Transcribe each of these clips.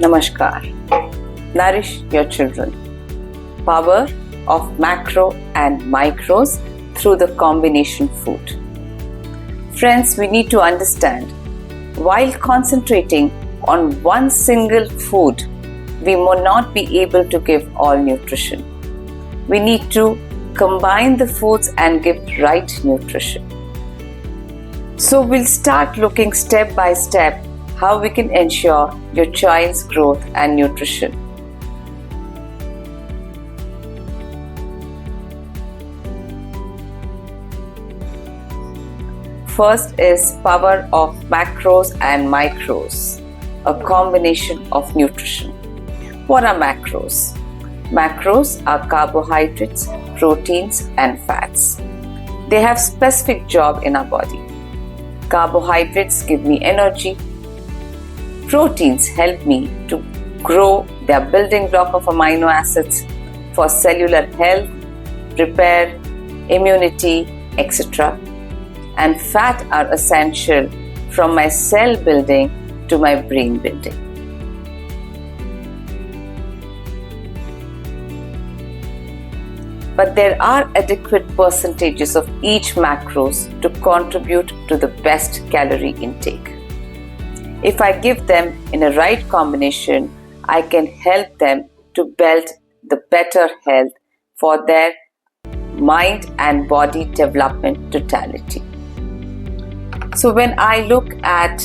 Namaskar. Nourish your children. Power of macro and micros through the combination food. Friends, we need to understand, while concentrating on one single food, we will not be able to give all nutrition. We need to combine the foods and give right nutrition. So we'll start looking step by step how we can ensure your child's growth and nutrition. First is power of macros and micros, a combination of nutrition. What are macros? Macros are carbohydrates, proteins, and fats. They have specific job in our body. Carbohydrates give me energy. Proteins help me to grow their building block of amino acids for cellular health, repair, immunity, etc. And fat are essential from my cell building to my brain building. But there are adequate percentages of each macros to contribute to the best calorie intake. If I give them in a right combination, I can help them to build the better health for their mind and body development totality. So when I look at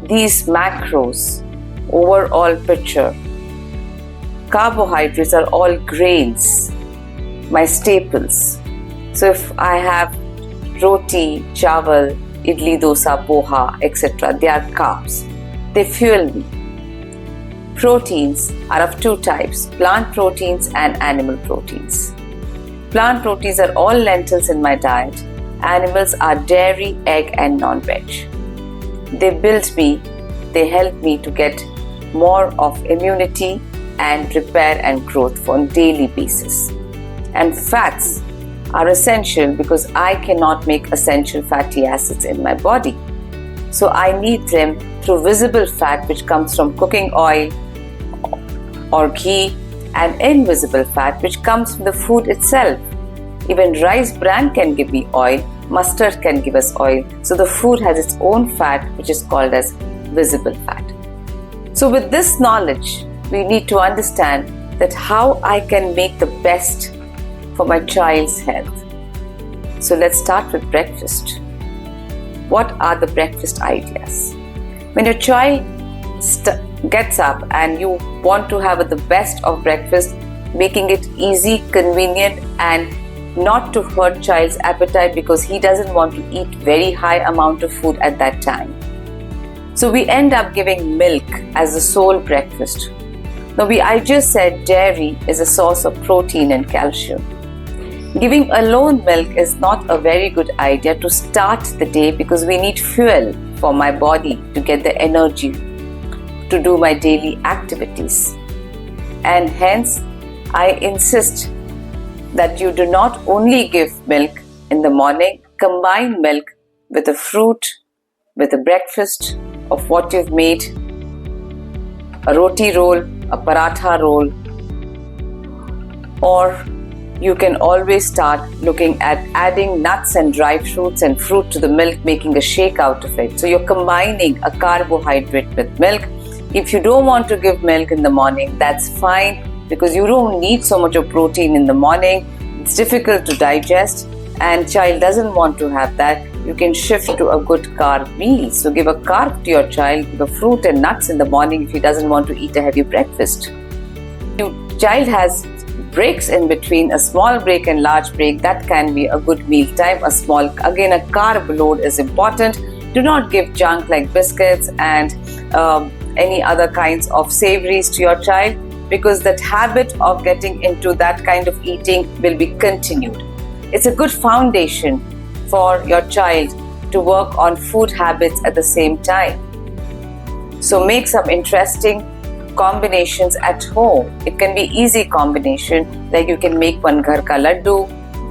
these macros, overall picture, carbohydrates are all grains, my staples. So if I have roti, chawal, idli, dosa, poha, etc., they are carbs. They fuel me. Proteins are of two types, plant proteins and animal proteins. Plant proteins are all lentils in my diet. Animals are dairy, egg and non-veg. They build me, they help me to get more of immunity and repair and growth on a daily basis. And fats are essential because I cannot make essential fatty acids in my body. So I need them through visible fat, which comes from cooking oil or ghee, and invisible fat, which comes from the food itself. Even rice bran can give me oil, mustard can give us oil. So the food has its own fat, which is called as visible fat. So with this knowledge, we need to understand that how I can make the best for my child's health. So let's start with breakfast. What are the breakfast ideas? When your child gets up and you want to have the best of breakfast, making it easy, convenient, and not to hurt child's appetite because he doesn't want to eat very high amount of food at that time. So we end up giving milk as the sole breakfast. Now I just said dairy is a source of protein and calcium. Giving alone milk is not a very good idea to start the day because we need fuel for my body to get the energy to do my daily activities. And hence, I insist that you do not only give milk in the morning, combine milk with a fruit, with a breakfast of what you've made, a roti roll, a paratha roll, or you can always start looking at adding nuts and dry fruits and fruit to the milk, making a shake out of it. So you're combining a carbohydrate with milk. If you don't want to give milk in the morning, that's fine because you don't need so much of protein in the morning. It's difficult to digest and child doesn't want to have that. You can shift to a good carb meal. So give a carb to your child, give a fruit and nuts in the morning if he doesn't want to eat a heavy breakfast. Your child has breaks in between, a small break and large break, that can be a good meal time. A carb load is important. Do not give junk like biscuits and any other kinds of savories to your child because that habit of getting into that kind of eating will be continued. It's a good foundation for your child to work on food habits at the same time. So make some interesting combinations at home. It can be easy combination, like you can make one ghar ka laddu,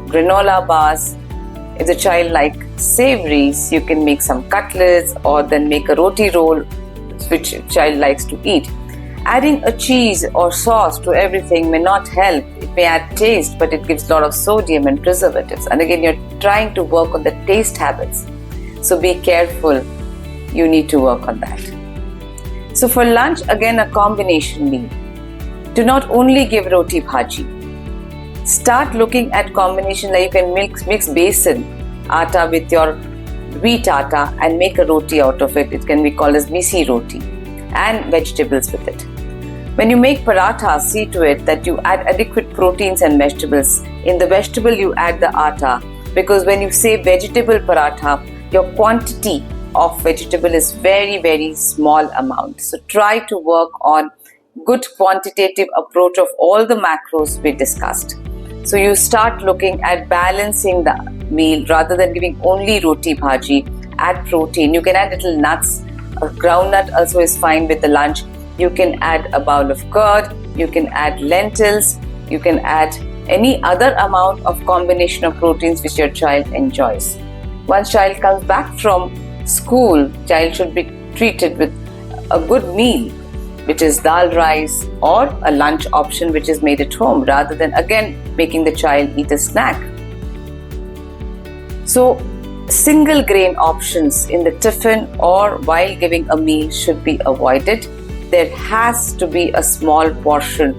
granola bars. If the child likes savories, you can make some cutlets or then make a roti roll which child likes to eat. Adding a cheese or sauce to everything may not help. It may add taste, but it gives a lot of sodium and preservatives. And again, you're trying to work on the taste habits. So be careful. You need to work on that. So for lunch, again, a combination meal. Do not only give roti bhaji. Start looking at combination like you can mix besan atta with your wheat atta and make a roti out of it. It can be called as misi roti, and vegetables with it. When you make paratha, see to it that you add adequate proteins and vegetables. In the vegetable, you add the atta, because when you say vegetable paratha, your quantity of vegetable is very, very small amount. So try to work on good quantitative approach of all the macros we discussed. So you start looking at balancing the meal rather than giving only roti bhaji. Add protein. You can add little nuts. A groundnut also is fine with the lunch. You can add a bowl of curd. You can add lentils. You can add any other amount of combination of proteins which your child enjoys. Once child comes back from school, child should be treated with a good meal, which is dal rice, or a lunch option which is made at home, rather than again making the child eat a snack. So single grain options in the tiffin or while giving a meal should be avoided. There has to be a small portion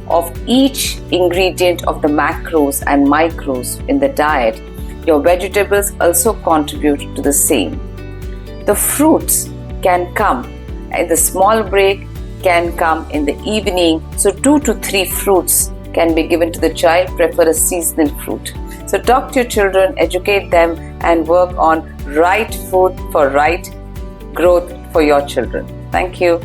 of each ingredient of the macros and micros in the diet. Your vegetables also contribute to the same. The fruits can come in the small break, can come in the evening. So 2 to 3 fruits can be given to the child. Prefer a seasonal fruit. So talk to your children, educate them, and work on right food for right growth for your children. Thank you.